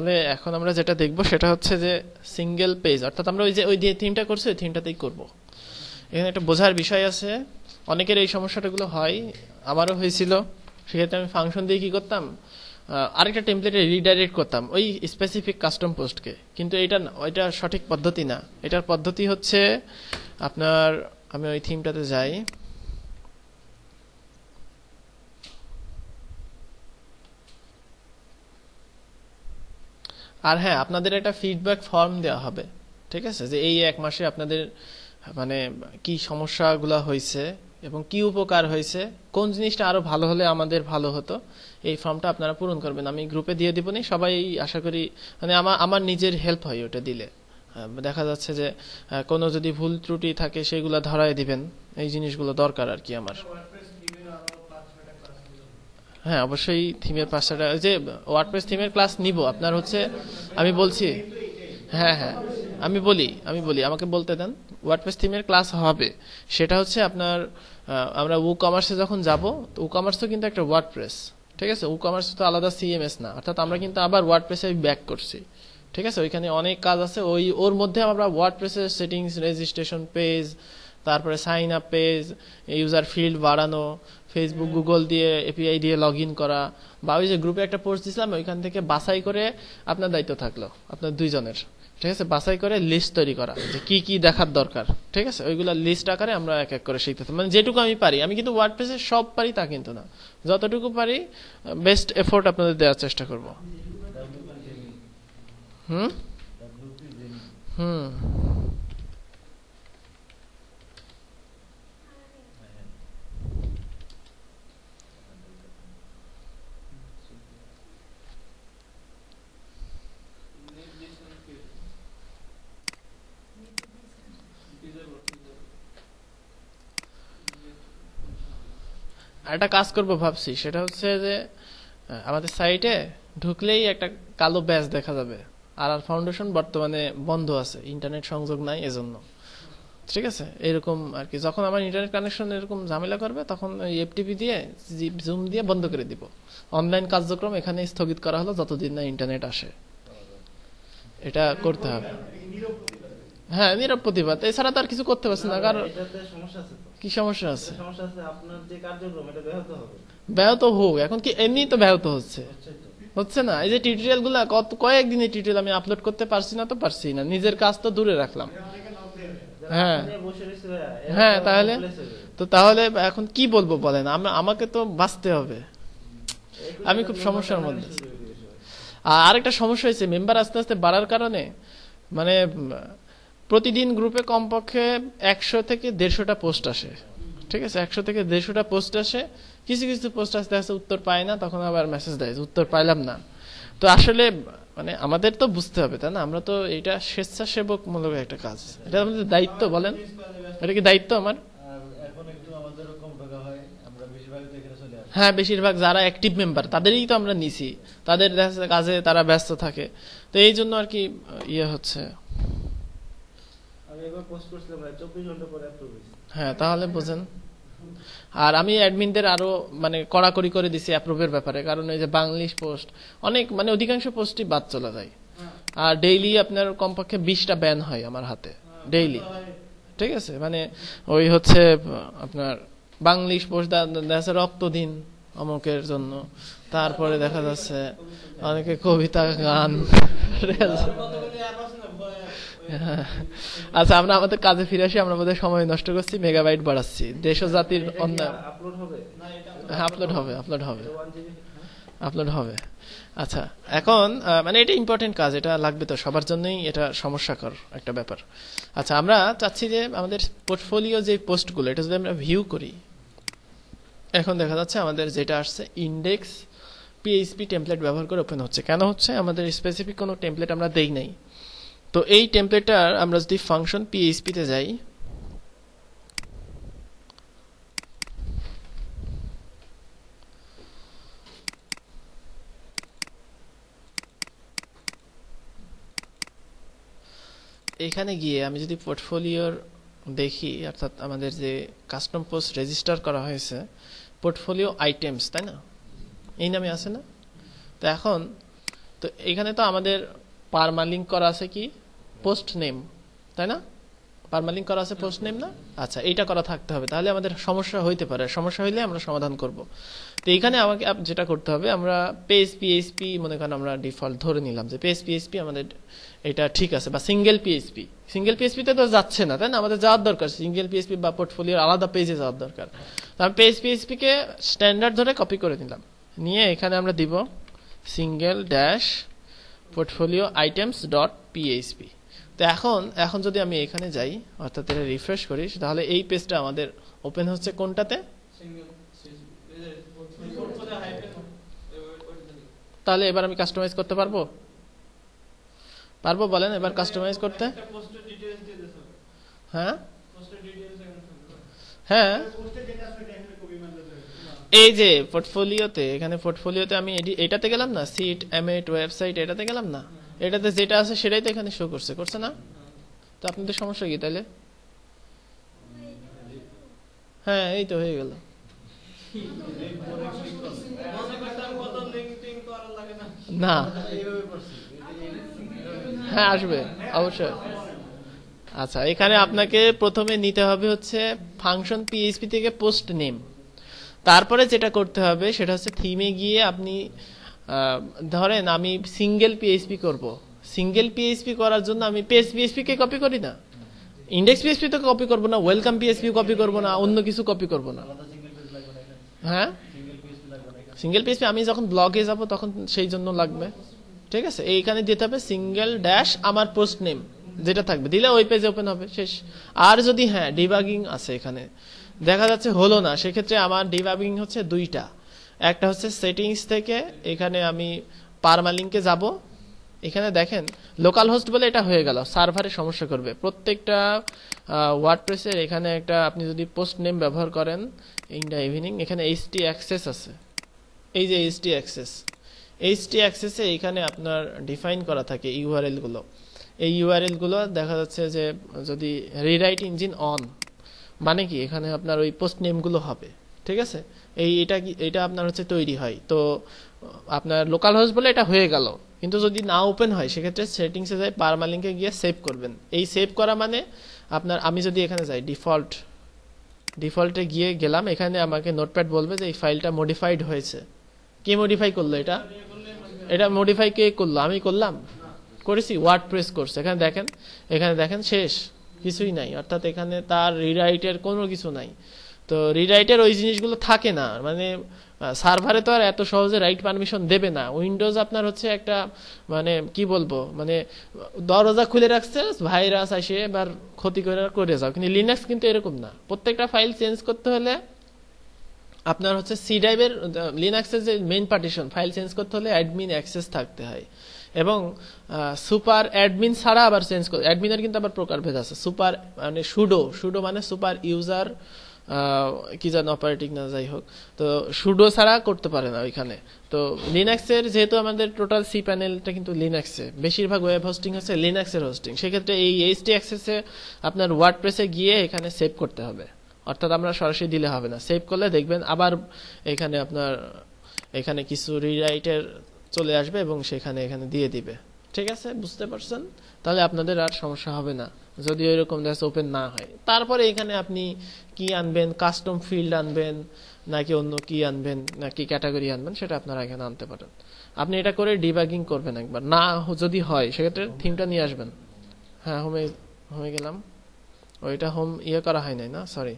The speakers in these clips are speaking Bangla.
তাহলে এখন আমরা যেটা দেখব সেটা হচ্ছে যে সিঙ্গেল পেজ, অর্থাৎ আমরা ওই যে থিমটা করছি ওই থিমটাতেই করব। এখানে একটা বোঝার বিষয় আছে, অনেকের এই সমস্যাটাগুলো হয়, আমারও হয়েছিল। সেক্ষেত্রে আমি ফাংশন দিয়ে কি করতাম, আরেকটা টেমপ্লেটে রিডাইরেক্ট করতাম ওই স্পেসিফিক কাস্টম পোস্টকে, কিন্তু এটা সঠিক পদ্ধতি না। এটার পদ্ধতি হচ্ছে আপনার, আমি ওই থিমটাতে যাই, আর হ্যাঁ আপনাদের একটা ফিডব্যাক ফর্ম দেওয়া হবে, ঠিক আছে, যে এই এক মাসে আপনাদের মানে কি সমস্যাগুলো হয়েছে এবং কি উপকার হয়েছে, কোন জিনিসটা আরো ভালো হলে আমাদের ভালো হতো, এই ফর্মটা আপনারা পূরণ করবেন। আমি গ্রুপে দিয়ে দিবনি, সবাই আশা করি, মানে আমার নিজের হেল্প হয় ওটা দিলে। দেখা যাচ্ছে যে কোনো যদি ভুল ত্রুটি থাকে সেগুলো ধরায় দিবেন, এই জিনিসগুলো দরকার আর কি আমার। হ্যাঁ অবশ্যই থিমের পাঁচটা, যে ওয়ার্ডপ্রেস থিমের ক্লাস নিব আপনার হচ্ছে, আমি বলছি। হ্যাঁ হ্যাঁ, আমি বলি আমাকে বলতে দেন। ওয়ার্ডপ্রেস থিমের ক্লাস হবে, সেটা হচ্ছে আপনার আমরা উ কমার্সে যখন যাব, তো উ কমার্স তো কিন্তু একটা ওয়ার্ডপ্রেস, ঠিক আছে, উ কমার্স তো আলাদা সিএমএস না, অর্থাৎ আমরা কিন্তু আবার ওয়ার্ডপ্রেসে ব্যাক করছি, ঠিক আছে। ওইখানে অনেক কাজ আছে, ওর মধ্যে আমরা ওয়ার্ডপ্রেসের সেটিংস, রেজিস্ট্রেশন পেজ, তারপরে sign up page, user field বাড়ানো, ফেসবুক গুগল দিয়ে এপিআই দিয়ে লগ ইন করা, বা ওই যে গ্রুপে একটা পোস্ট দিছিলাম ওইখান থেকে বাছাই করে, আপনার দায়িত্ব থাকলো আপনার দুইজনের, ঠিক আছে, বাছাই করে লিস্ট তৈরি করা যে কি কি দেখার দরকার, ঠিক আছে, ওইগুলা লিস্ট আকারে আমরা এক এক করে শিখতে, মানে যেটুকু আমি পারি। আমি কিন্তু ওয়ার্ডপ্রেসে সব পারি তা কিন্তু না, যতটুকু পারি বেস্ট এফোর্ট আপনাদের দেওয়ার চেষ্টা করব। হুম হুম আর একটা কাজ করব ভাবছি, সেটা হচ্ছে যে আমাদের সাইটে ঢুকলেই একটা কালো ব্যাজ দেখা যাবে, আর আর ফাউন্ডেশন বর্তমানে বন্ধ আছে, ইন্টারনেট সংযোগ নাই এজন্য, ঠিক আছে। এরকম আর কি, যখন আমার ইন্টারনেট কানেকশন এরকম ঝামেলা করবে তখন ওই এফটিপি দিয়ে, জুম দিয়ে বন্ধ করে দিব। অনলাইন কার্যক্রম এখানে স্থগিত করা হলো যতদিন না ইন্টারনেট আসে, এটা করতে হবে। হ্যাঁ নীরব প্রতিবাদ, এছাড়া তো আর কিছু করতে পারছি না, কারণ কি সমস্যা আছে। ব্যাহত হোক, এখন কি এমনি তো ব্যাহত হচ্ছে, হচ্ছে না। এই যে টিউটোরিয়াল গুলা কয়েকদিনের টিউটোরিয়াল আমি আপলোড করতে পারছি না, তো পারছি না, নিজের কাজ তো দূরে রাখলাম। হ্যাঁ হ্যাঁ, তাহলে এখন কি বলবো বলেন, আমাকে তো বাঁচতে হবে, আমি খুব সমস্যার মধ্যে আছি। আর আরেকটা সমস্যা হয়েছে, মেম্বার আস্তে আস্তে বাড়ার কারণে, মানে প্রতিদিন গ্রুপে কমপক্ষে 100 থেকে 150টা পোস্ট আসে, ঠিক আছে, 100 থেকে 150টা পোস্ট আসে। কিছু কিছু পোস্ট আসতে আসতে উত্তর পায় না, তখন আবার মেসেজ দেয় উত্তর পাইলাম না। তো আসলে মানে আমাদের তো বুঝতে হবে, তাই না, আমরা তো এটা স্বেচ্ছাসেবক মূলক একটা কাজ, এটা আমাদের দায়িত্ব, বলেন এটা কি দায়িত্ব আমার? হ্যাঁ বেশিরভাগ যারা অ্যাক্টিভ মেম্বার তাদেরই তো আমরা নিছি, তাদের কাজে তারা ব্যস্ত থাকে, তো এই জন্য আর কি ইয়ে হচ্ছে। হ্যাঁ তাহলে বোঝেন। আর আমি অ্যাডমিনদের আরো মানে কড়াকড়ি করে দিছি অ্যাপ্রুভের ব্যাপারে, কারণ এই যে বাংলিশ পোস্ট অনেক, মানে অধিকাংশ পোস্টই বাদ চলে যায়, আর ডেইলি আপনার কমপক্ষে 20টা ব্যান হয় আমার হাতে ডেইলি, ঠিক আছে। মানে ওই হচ্ছে আপনার বাংলিশ পোস্ট দেখা যাচ্ছে রক্ত দিন অমুকের জন্য, তারপরে দেখা যাচ্ছে অনেকে কবিতা গান আচ্ছা আমরা আমাদের কাজে ফিরে আসি, আমরা বোধহয় সময় নষ্ট করছি, মেগাবাইট বাড়াচ্ছি, দেশ ও জাতির অন্যায়। আপলোড হবে। আচ্ছা এখন মানে এটা ইম্পর্টেন্ট কাজ, এটা লাগবে তো সবার জন্যই, এটা সমস্যাকর একটা ব্যাপার। আচ্ছা আমরা চাচ্ছি যে আমাদের পোর্টফোলিও যে পোস্টগুলো, এটা যদি আমরা ভিউ করি, এখন দেখা যাচ্ছে আমাদের যেটা আসছে ইন্ডেক্স পিএইচপি টেমপ্লেট ব্যবহার করে ওপেন হচ্ছে। কেন হচ্ছে, আমাদের স্পেসিফিক কোনো টেমপ্লেট আমরা দেই নাই। তো এই টেমপ্লেটটার আমরা যদি ফাংশন পিএইচপি তে যাই, এখানে গিয়ে আমি যদি পোর্টফোলিওর দেখি, অর্থাৎ আমাদের যে কাস্টম পোস্ট রেজিস্টার করা হয়েছে পোর্টফোলিও আইটেমস, তাই না, এই নামে আছে না। তো এখন তো এখানে তো আমাদের পারমালিঙ্ক করা আছে কি পোস্ট নেম, তাই না? পারমালিঙ্ক করা আছে পোস্ট নেম না? আচ্ছা, এইটা করা থাকতে হবে, তাহলে আমাদের সমস্যা হইতে পারে, সমস্যা হইলে আমরা সমাধান করব। তো এখানে আমাকে যেটা করতে হবে, আমরা পেজ পিএইচপি মনে করেন আমরা ডিফল্ট ধরে নিলাম যে পেজ পিএইচপি আমাদের এটা ঠিক আছে, বা সিঙ্গেল পিএইচপি। সিঙ্গেল পিএইচপিতে তো যাচ্ছে না, তাই না? আমাদের যাওয়ার দরকার সিঙ্গেল পিএইচপি বা পোর্টফোলিওর আলাদা পেজে যাওয়ার দরকার। তো আমি পেজ পিএইচপি কে স্ট্যান্ডার্ড ধরে কপি করে নিলাম, নিয়ে এখানে আমরা দিব single dash portfolio items dot PHP. তো এখন যদি আমি এখানে যাই, অর্থাৎ এটা রিফ্রেশ করি, তাহলে এই পেজটা আমাদের ওপেন হচ্ছে কোনটাতে? তাহলে এবার আমি কাস্টমাইজ করতে পারবো? বলেন এবার কাস্টমাইজ করতে। হ্যাঁ হ্যাঁ, এই যে পোর্টফোলিওতে, এখানে পোর্টফোলিওতে আমি এটাতে গেলাম না, সিট এমএট ওয়েবসাইট, এটাতে গেলাম না, এটাতে যেটা আছে সেটাই তো এখানে শো করছে না? তো আপনাদের সমস্যা কি তাহলে? হ্যাঁ, এই তো হয়ে গেল। না, হ্যাঁ আসবে অবশ্যই। আচ্ছা, এখানে আপনাকে প্রথমে নিতে হবে হচ্ছে ফাংশন পিএইচপি থেকে পোস্ট নেম। তারপরে যেটা করতে হবে সেটা হচ্ছে থিমে গিয়ে আপনি ধরেন আমি সিঙ্গেল পিএইচপি করব। সিঙ্গেল পিএইচপি করার জন্য আমি পেজ পিএইচপি কে কপি করি না, ইন্ডেক্স পিএইচপি তো কপি করব না, ওয়েলকাম পিএইচপি কপি করব না, অন্য কিছু কপি করব না। হ্যাঁ, সিঙ্গেল পিএইচপি আমি যখন ব্লগে যাব তখন সেই জন্য লাগবে। ঠিক আছে, এইখানে দিতে হবে সিঙ্গেল ড্যাশ আমার পোস্ট নেম যেটা থাকবে, দিলে ওই পেজে ওপেন হবে, শেষ। আর যদি হ্যাঁ ডিবাগিং আছে, এখানে দেখা যাচ্ছে হলো না, সেক্ষেত্রে আমার ডিবাগিং হচ্ছে দুইটা। একটা হচ্ছে সেটিংস থেকে এখানে আমি পারমালিঙ্কে যাব, এখানে দেখেন লোকাল হোস্ট বলে এটা হয়ে গেল, সার্ভারে সমস্যা করবে প্রত্যেকটা ওয়ার্ডপ্রেসের। এখানে একটা আপনি যদি পোস্ট নেম ব্যবহার করেন ইন দ্য ইভিনিং, এখানে এইচটি অ্যাক্সেস আছে, এই যে এইচটি অ্যাক্সেসে এখানে আপনার ডিফাইন করা থাকে ইউআরএল গুলো। এই ইউআরএল গুলো দেখা যাচ্ছে যে যদি রিরাইট ইঞ্জিন অন, মানে কি এখানে আপনার ওই পোস্ট নেম গুলো হবে। ঠিক আছে, এটা আপনার হচ্ছে তৈরি হয়। তো আপনার লোকাল হোস্ট বলে এটা হয়ে গেল, কিন্তু যদি না ওপেন হয় সেক্ষেত্রে সেটিংসে যাই, পারমালিঙ্কে গিয়ে সেভ করবেন। এই সেভ করা মানে আপনার, আমি যদি এখানে যাই ডিফল্টে গিয়ে গেলাম, এখানে আমাকে নোটপ্যাড বলবে যে এই ফাইলটা মডিফাইড হয়েছে। কে মডিফাই করলো এটা মডিফাই কে করলো? আমি করলাম? করেছি, ওয়ার্ডপ্রেস করছে। এখানে দেখেন শেষ, কিছুই নাই, অর্থাৎ এখানে তার রিরাইটের কোনো কিছু নাই। তো রিরাইটের ওই জিনিসগুলো থাকে না, মানে সার্ভারে তো আর এত সহজে রাইট পারমিশন দেবে না। উইন্ডোজ আপনার হচ্ছে একটা মানে কি বলবো, মানে দরজা খুলে রাখছে, ভাইরাস আসে এবার ক্ষতি করে যাও। কিন্তু লিনাক্স কিন্তু এরকম না, প্রত্যেকটা ফাইল চেঞ্জ করতে হলে আপনার হচ্ছে সি ড্রাইভের, লিনাক্সের যে মেইন পার্টিশন, ফাইল চেঞ্জ করতে হলে অ্যাডমিন অ্যাক্সেস থাকতে হয়। এবং সুপার অ্যাডমিন ছাড়া আবার চেঞ্জ করে, অ্যাডমিনের কিন্তু আবার প্রকারভেদ আছে। সুপার মানে সুডো মানে সুপার ইউজার কি যেন অপারেটিং না, যাই হোক, তো সুডো ছাড়া করতে পারে না ওইখানে। তো লিনাক্সের যেহেতু আমাদের টোটাল সি প্যানেলটা কিন্তু লিনাক্সে, বেশিরভাগ ওয়েব হোস্টিং হচ্ছে লিনাক্সের হোস্টিং, সেক্ষেত্রে এই এইচটি অ্যাক্সেসে আপনার ওয়ার্ডপ্রেসে গিয়ে এখানে সেভ করতে হবে। অর্থাৎ আমরা সরাসরি দিলে হবে না, সেভ করলে দেখবেন আবার এখানে আপনার এখানে কিছু রিরাইটের চলে আসবে এবং সেখানে এখানে দিয়ে দিবে। ঠিক আছে, বুঝতে পারছেন? তাহলে আপনাদের আর সমস্যা হবে না যদি এরকম ড্যাশ ওপেন না হয়। তারপরে এখানে আপনি কি আনবেন, কাস্টম ফিল্ড আনবেন নাকি অন্য কি আনবেন, নাকি ক্যাটাগরি আনবেন, সেটা আপনারা এখানে আনতে পারেন। আপনি এটা করে ডিবাগিং করবেন একবার, না যদি হয় সেক্ষেত্রে থিমটা নিয়ে আসবেন। হ্যাঁ, হোমে গেলাম, ওইটা হোম করা হয় নাই না, সরি,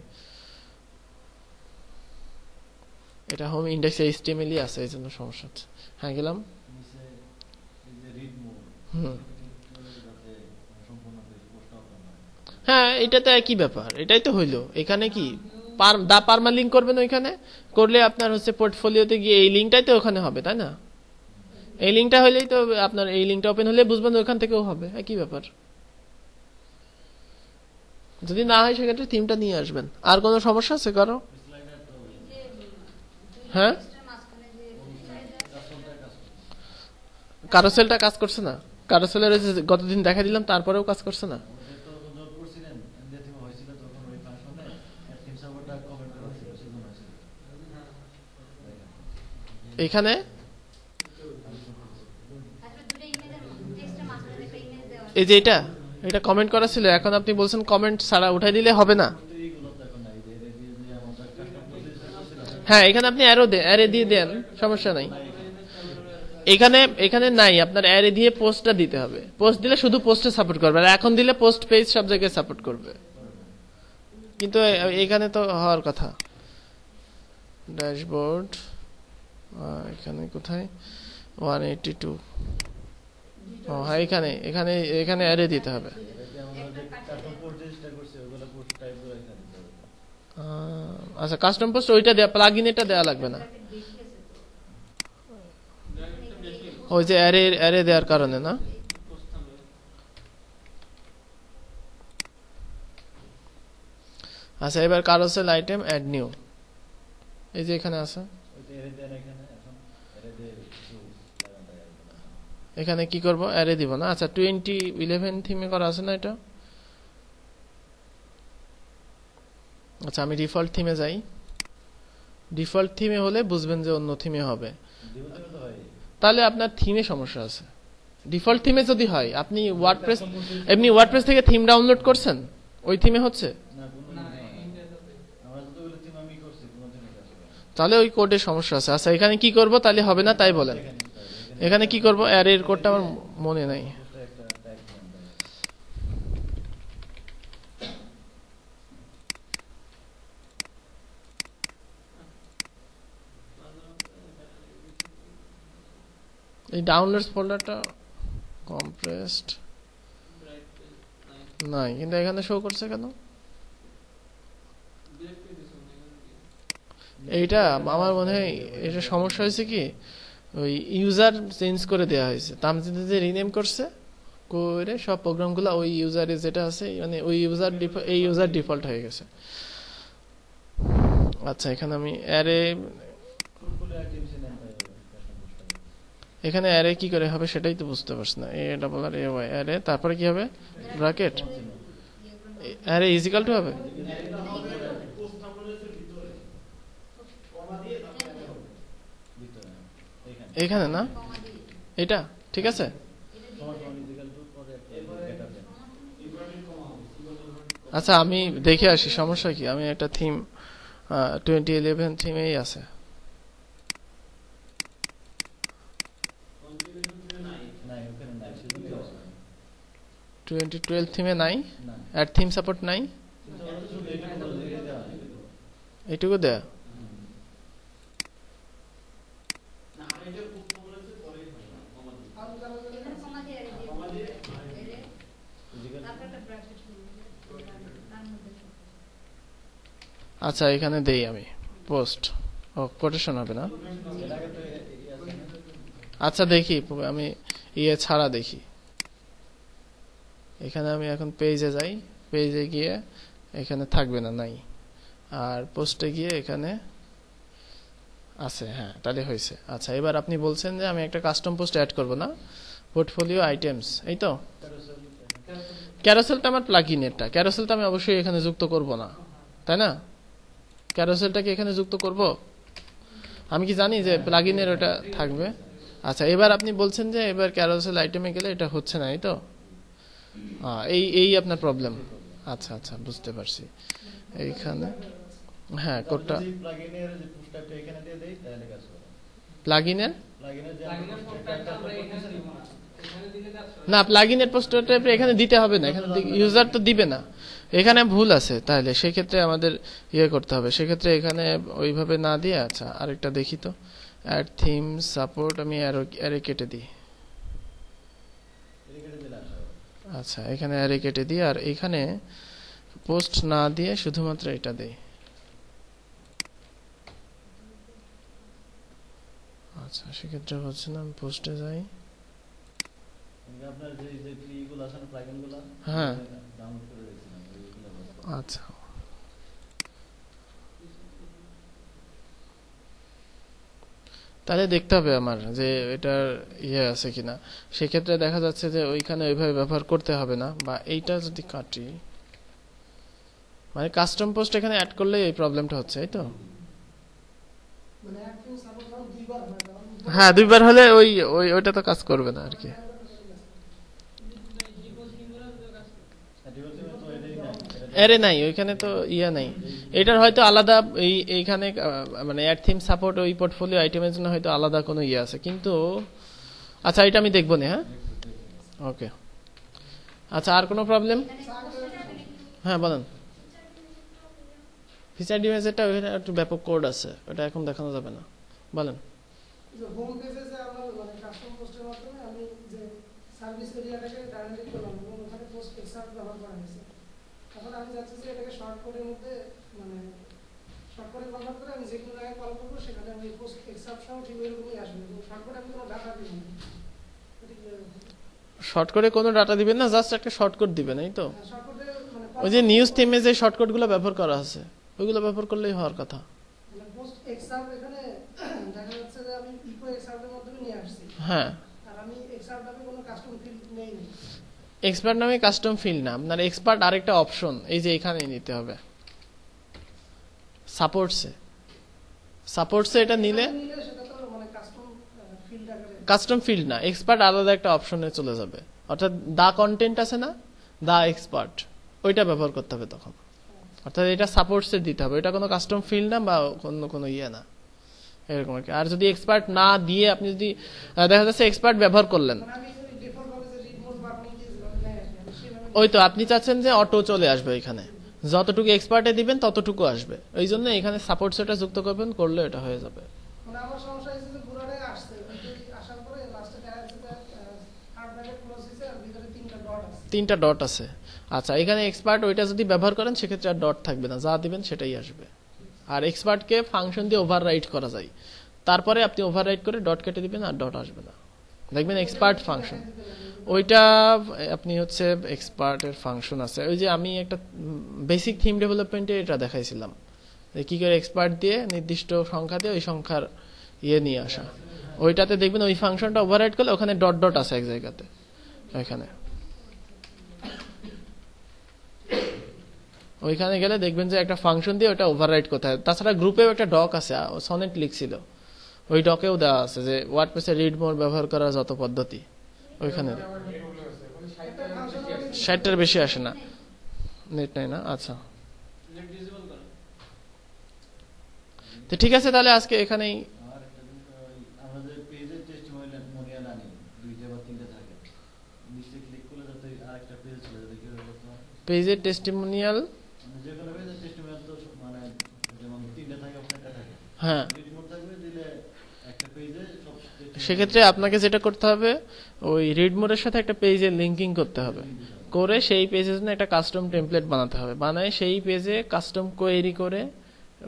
এটা হোম ইন্ডেক্স এইচটিএমএল আছে, এই জন্য সমস্যা হচ্ছে। হ্যাঁ গেলাম, হ্যাঁ এটা তো একই ব্যাপার, এটাই তো হইলো। এখানে কি পারমালিঙ্ক করবেন, ওইখানে করলে আপনার হচ্ছে পোর্টফোলিওতে গিয়ে এই লিঙ্কটাই তো ওখানে হবে, তাই না? এই লিঙ্কটা হলেই তো আপনার, এই লিঙ্কটা ওপেন হলে বুঝবেন ওখান থেকেও হবে, একই ব্যাপার। যদি না হয় সেক্ষেত্রে থিমটা নিয়ে আসবেন। আর কোনো সমস্যা আছে কারো? হ্যাঁ, কারোসেলটা কাজ করছে না? কারোসেলের গতদিন দেখা দিলাম, তারপরেও কাজ করছে না। এখানে এই যে এটা এটা কমেন্ট করা ছিল, এখন আপনি বলছেন কমেন্ট ছাড়া উঠাই দিলে হবে না। হ্যাঁ, এখানে আপনি অ্যারে দিয়ে দেন, সমস্যা নাই। এখানে এখানে নাই, আপনার অ্যারে দিয়ে পোস্টটা দিতে হবে। পোস্ট দিলে শুধু পোস্টে সাপোর্ট করবে, আর এখন দিলে পোস্ট পেজ সব জায়গায় সাপোর্ট করবে। কিন্তু এখানে তো হওয়ার কথা। ড্যাশবোর্ড এখানে কোথায় 182। ও হ্যাঁ, এখানে এখানে এখানে অ্যারে দিতে হবে। আচ্ছা, কাস্টম পোস্ট ওইটা দেয়া, প্লাগইন এটা দেয়া লাগবে না। ওই যে অ্যারে অ্যারে দেওয়ার কারণে না। আচ্ছা, এবার কারোসেল আইটেম অ্যাড নিউ, এই যে এখানে আছে। এখানে কি করব, অ্যারে দিব না। আচ্ছা, 2011 থিমে করা আছে না এটা। আচ্ছা, আমি ডিফল্ট থিমে যাই। ডিফল্ট থিমে হলে বুঝবেন যে অন্য থিমে হবে, তাহলে আপনার থিমে সমস্যা আছে। ডিফল্ট থিমে যদি হয়, আপনি ওয়ার্ডপ্রেস এমনি ওয়ার্ডপ্রেস থেকে থিম ডাউনলোড করছেন, ওই থিমে হচ্ছে, তাহলে ওই কোডের সমস্যা আছে। আচ্ছা, এখানে কি করব তাহলে হবে না, তাই বলেন। এখানে কি করব, অ্যারের কোডটা আমার মনে নাই। এই ডাউনলোডস ফোল্ডারটা কম্প্রেসড নাই, কিন্তু এখানে শো করছে কেন? এইটা আমার মনে হয় এটা সমস্যা হয়েছে কি, ওই ইউজার চেঞ্জ করে দেওয়া হয়েছে। তামজিদ যে রিনেম করছে করে সব প্রোগ্রামগুলো ওই ইউজারে যেটা আছে, মানে ওই ইউজার এই ইউজার ডিফল্ট হয়ে গেছে। আচ্ছা, এখানে আমি অ্যারে, এখানে অ্যারে কি করে হবে সেটাই তো বুঝতে পারছি না। A double R A Y array, তারপরে কি হবে, ব্র্যাকেট, অ্যারে ইজিক্যাল টু হবে। এখানে না, এটা ঠিক আছে। আচ্ছা, আমি দেখে আসি সমস্যা কি। আমি একটা থিম 2011 থিমেই আছে। 2012 থিমে নাই, অ্যাড থিম সাপোর্ট নাই, এইটুকু দেয়া। আচ্ছা, এখানে দেই আমি পোস্ট, ও কোটেশন হবে না। আচ্ছা, দেখি আমি ইয়ে ছাড়া দেখি। এখানে আমি এখন পেজে যাই, পেজে গিয়ে এখানে থাকবে না, নাই। আর পোস্টে গিয়ে এখানে আছে, হ্যাঁ, তাহলে হয়েছে। আচ্ছা, এবার আপনি বলছেন যে আমি একটা কাস্টম পোস্ট অ্যাড করব না, পোর্টফোলিও আইটেমস, এই তো। ক্যারোসেলটা আমার প্লাগইনেরটা, ক্যারোসেলটা আমি অবশ্যই এখানে যুক্ত করব না, তাই না? ক্যারোসেলটাকে এখানে যুক্ত করব, আমি কি জানি যে প্লাগইনের ওটা থাকবে। আচ্ছা, এবার আপনি বলছেন যে এবার ক্যারোসেল আইটেমে গেলে এটা হচ্ছে না, এই তো। এই এই আপনার প্রবলেম। আচ্ছা আচ্ছা, বুঝতে পারছি। এইখানে হ্যাঁ, কোডটা প্লাগইনের না, প্লাগইনের পোস্টারটা এখানে দিতে হবে না, এখানে ইউজার তো দিবে না। এখানে ভুল আছে, তাহলে সেক্ষেত্রে আমাদের ইয়ে করতে হবে। সেক্ষেত্রে এখানে ওইভাবে না দিয়ে, আচ্ছা আরেকটা দেখি তো, অ্যাড থিম সাপোর্ট, আমি অ্যারে কেটে দিই। আচ্ছা, এখানে অ্যারে কেটে দিই, আর এখানে পোস্ট না দিয়ে শুধুমাত্র এটা দেই। আচ্ছা, সেক্ষেত্রে হচ্ছে না, আমি পোস্টে যাই। হ্যাঁ, আচ্ছা, তাহলে দেখতে হবে আমার যে এটার ইয়ে আছে কিনা। সেক্ষেত্রে দেখা যাচ্ছে যে ওইখানে ওইভাবে ব্যবহার করতে হবে না। বা এইটা যদি কাটি, মানে কাস্টম পোস্ট এখানে অ্যাড করলে এই প্রবলেমটা হচ্ছে, এই তো। হ্যাঁ, দুইবার হলে ওইটা তো কাজ করবে না আর কি। আরে নাই, ওইখানে তো ইয়া নাই। এটার হয়তো আলাদা এইখানে মানে অ্যাড থিম সাপোর্ট ওই পোর্টফোলিও আইটেমের জন্য হয়তো আলাদা কোনো ইয়ে আছে, কিন্তু আচ্ছা এটা আমি দেখবো না। হ্যাঁ, ওকে। আচ্ছা, আর কোনো প্রবলেম? হ্যাঁ বলেন। ফিচার ডিভাইসেরটা ওইখানে একটু ব্যাপক কোড আছে, ওটা এখন দেখানো যাবে না। বলেন। হোম পেজে যে আমরা মানে কাস্টম পোস্টের মাধ্যমে আমি যে সার্ভিস এরিয়াটাকে ডাইরেক্ট করলাম এবং ওখানে পোস্ট এক্সাক্ট ব্যবহার করা হয়েছে। এখন আমি চাচ্ছি যে এটাকে শর্ট কোডের মধ্যে মানে শর্ট কোডে কনভার্ট করে আমি যে কোনো জায়গায় কল করবো সেখানে আমি পোস্ট এক্সাক্ট সহ ঠিক এরকমই আসবে, এবং শর্ট কোডে আমি কোনো ডাটা দিব না। শর্টকাটে কোনো ডাটা দিবেন না, জাস্ট একটা শর্টকাট দিবেন, এই তো। শর্ট কোডে মানে ওই যে নিউজ থিমে যে শর্টকাটগুলো ব্যবহার করা আছে ওইগুলো ব্যবহার করলেই হওয়ার কথা। মানে পোস্ট এক্সাক্ট এখানে দেখা যাচ্ছে যে আমি ইকো এক্সাক্টের মাধ্যমে নিয়ে আসছি। হ্যাঁ, আর আমি এক্সাক্ট আমি কোনো কাস্টম ফিল্ড নেই না। এক্সপার্ট নামে কাস্টম ফিল্ড না, আপনার এক্সপার্ট আরেকটা অপশন এই যে এখানে নিতে হবে সাপোর্টসে। সাপোর্টসে এটা নিলে সেটা তো মানে কাস্টম ফিল্ড আকারে কাস্টম ফিল্ড না, এক্সপার্ট আলাদা একটা অপশনে চলে যাবে। অর্থাৎ দা কন্টেন্ট আছে না, দা এক্সপার্ট, ওইটা ব্যবহার করতে হবে তখন। অর্থাৎ এটা সাপোর্টসে দিতে হবে, এটা কোনো কাস্টম ফিল্ড না বা অন্য কোনো ইয়ে না, এরকম আর কি। আর যদি এক্সপার্ট না দিয়ে আপনি যদি দেখা যাচ্ছে এক্সপার্ট ব্যবহার করলেন, মানে আমি ডিফল্ট ভাবে যে রিড মোড বাটন কি যেভাবে নেয় আর কি, আমি সেভাবে ওই তো আপনি চাচ্ছেন যে অটো চলে আসবে এখানে, যতটুকু এক্সপার্টে দিবেন ততটুকু আসবে, ওই জন্য এখানে সাপোর্টস এটা যুক্ত করবেন, করলে এটা হয়ে যাবে। মানে আমার সমস্যা হয়েছে যে পুরোটাই আসছে, কিন্তু আসার পরে লাস্টে দেখা যাচ্ছে যে থার্ড ব্র্যাকেট ক্লোজ হয়েছে আর ভিতরে তিনটা ডট আছে। 3টা ডট আছে। আচ্ছা, এখানে এক্সপার্ট ওইটা যদি ব্যবহার করেন সেক্ষেত্রে আর ডট থাকবে না, যা দিবেন সেটাই আসবে। আর এক্সপার্টকে ফাংশন দিয়ে ওভাররাইট করা যায়, তারপরে আপনি ওভাররাইট করে ডট কেটে দিবেন আর ডট আসবে না, দেখবেন এক্সপার্ট ফাংশন। ওইটা আপনি হচ্ছে এক্সপার্টের ফাংশন আছে, ওই যে আমি একটা বেসিক থিম ডেভেলপমেন্টে এটা দেখাইছিলাম যে কি করে এক্সপার্ট দিয়ে নির্দিষ্ট সংখ্যা দিয়ে ওই সংখ্যার ইয়ে নিয়ে আসা। ওইটাতে দেখবেন ওই ফাংশনটা ওভাররাইট করলে ওখানে ডট ডট আছে এক জায়গাতে, ওইখানে ওইখানে গেলে দেখবেন যে একটা ফাংশন দিয়ে ওটা ওভাররাইট করতে হয়। তাছাড়া গ্রুপেও একটা ডক আছে, সনেট লিখছিল, ওই ডকেও দেওয়া আছে যে ওয়ার্ডপ্রেসে রিড মোর ব্যবহার করার যত পদ্ধতি, ওইখানে 60টার বেশি আসে না, নেট নাই না। আচ্ছা, তো ঠিক আছে, তাহলে আজকে এখানেই। আর একটা জিনিস আমাদের পেজে টেস্টিমোনিয়াল আনি দুইটা বা তিনটা থাকে, নিচে ক্লিক করলে যাতে আরেকটা পেজ চলে যাবে, কিভাবে করতে হয়? পেজের টেস্টিমোনিয়াল, মানে যে কোনো পেজে টেস্টিমোনিয়াল তো মানে যেমন তিনটা থাকে আপনারটা থাকে, হ্যাঁ, রিড থাকবে দিলে একটা পেজে সব testimonial সেক্ষেত্রে আপনাকে যেটা করতে হবে ওই রিড মোডের সাথে একটা পেজের লিঙ্কিং করতে হবে, করে সেই পেজের জন্য একটা কাস্টম টেমপ্লেট বানাতে হবে, বানায় সেই পেজে কাস্টম কোয়েরি করে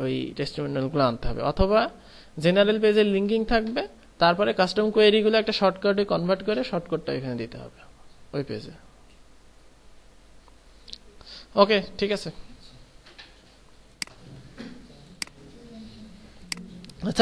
ওই টেস্টিমোনিয়ালগুলো আনতে হবে। অথবা জেনারেল পেজের লিঙ্কিং থাকবে, তারপরে কাস্টম কোয়েরিগুলো একটা শর্টকাটে কনভার্ট করে শর্টকাটটা এখানে দিতে হবে ওই পেজে। ওকে, ঠিক আছে। আচ্ছা।